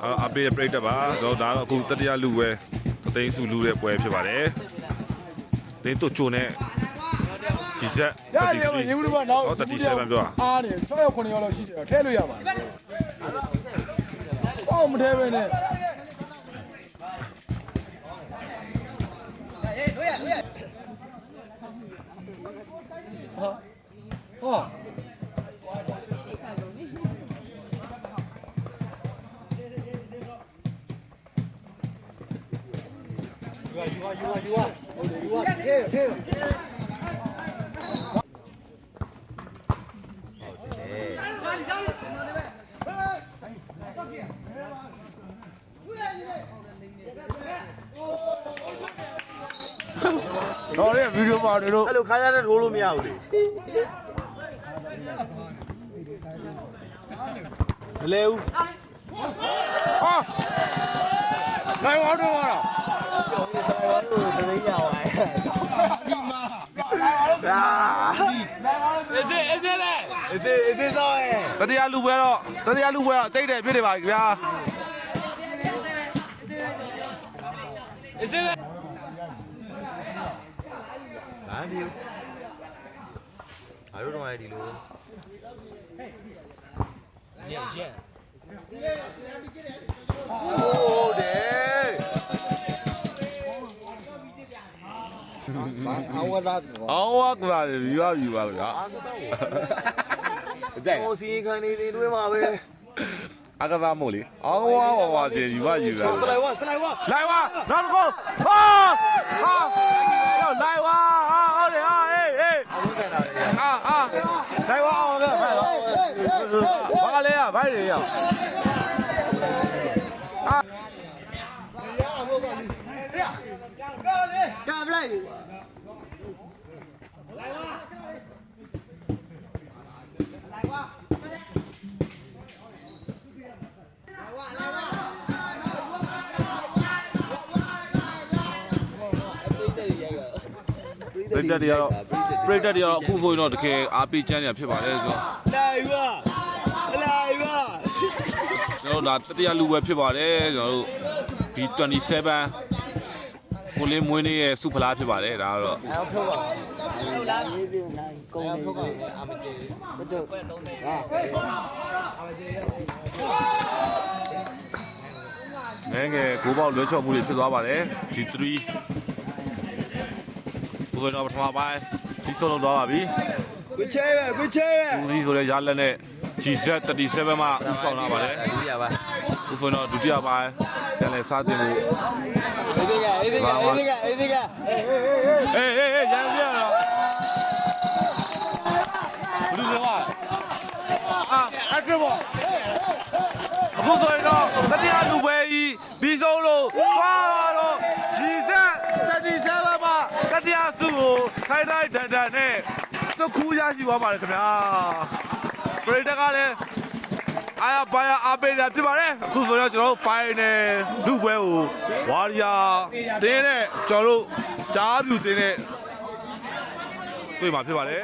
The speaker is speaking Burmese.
အပေးပြိတ္တပါတော့ဒါတော့အခုတတိယလူပဲအသိန်းစုလူတဲ့ပွဲဖြစ်ပါတယ်တင်းတို့ချိုနဲ့ဒီဆက် ရတယ်ရေဘူးတော့နောက်37ပြောအားတယ်6ရောက်9ရောက်လောက်ရှိတယ်ထဲလို့ရပါတယ်တော့မထဲပဲနဲ့ဟောယူတော့လေဗီဒီယိုပါတို့အဲ့လိုခါးရတဲ့ထိုးလို့မရဘူးလေမလဲဘူးဟာနိုင်ဝါတော့ဟာတလေးရပါရဲ့အေးစောရဲ့တတိယလူပွဲတော့တိတ်တယ်ဖြစ်နေပါဗျာဘာဒီအားလုံးတော့ဒီလိုရက်ဟုတ်တယ်အောဝဒါအော်ဝါကပါယူပါဗျာတဲ့ဟိုစီခံနေတွေတွဲမှာပဲအကစားမို့လေအော်ဝါကျေယူပါစလိုက်ဝါလိုက်ဝါနောက်တစ်ခုဟာလိုက်ဝါဟုတ်တယ်အေးလိုက်ဝါအောင်ခဲ့ဘာလဲဘိုက်တွေရကာပလိုက်ပရိသတ်တွေကတော့အခုဆိုရင်တော့တကယ်အားပေးချမ်းရဖြစ်ပါတယ်ဆိုတော့လိုက်ပါကျွန်တော်ဒါတတိယလူပဲဖြစ်ပါတယ်ကျွန်တော်တို့ B27 ကိုလေးမွေးနေ့ရဲ့စုဖလားဖြစ်ပါတယ်ဒါကတော့အောက်ထုတ်ပါရေးသေးနိုင်ကုန်းနေတယ်အမကျေဘတ်တော့ဟာငယ်ဂိုးပေါက်လွှဲချော်မှုတွေဖြစ်သွားပါတယ် G3 ဘုရားတော်ပထမပိုင်းဒီဆုံးလုံးသွားပါပြီကွချဲဦးစီးဆိုတဲ့ရလက်နဲ့ G37 မှာဦးဆောင်လာပါတယ်ဒုတိယပိုင်းဦးဆိုတော့ဒုတိယပိုင်းတန်လဲစားတင်ဖို့အေးဒီကအေးရံပြတော့ဘုရားအဲ့ဘောအခုဆိုရင်တော့တတိယလူပွဲကြီးပြီးဆုံးလို့သွားတော့ G37 မှာတတိယစုကိုထိုင်ဒန်နဲ့စကူးရရှိသွားပါတယ်ခင်ဗျာပရိသတ်ကလည်းအားပေးတာဖြစ်ပါတယ်အခုဆိုတော့ကျွန်တော်တို့ final လူပွဲကိုဝါရီယာတင်းနဲ့ကျွန်တော်တို့ကြားပြူတင်းနဲ့တွေ့မှာဖြစ်ပါတယ်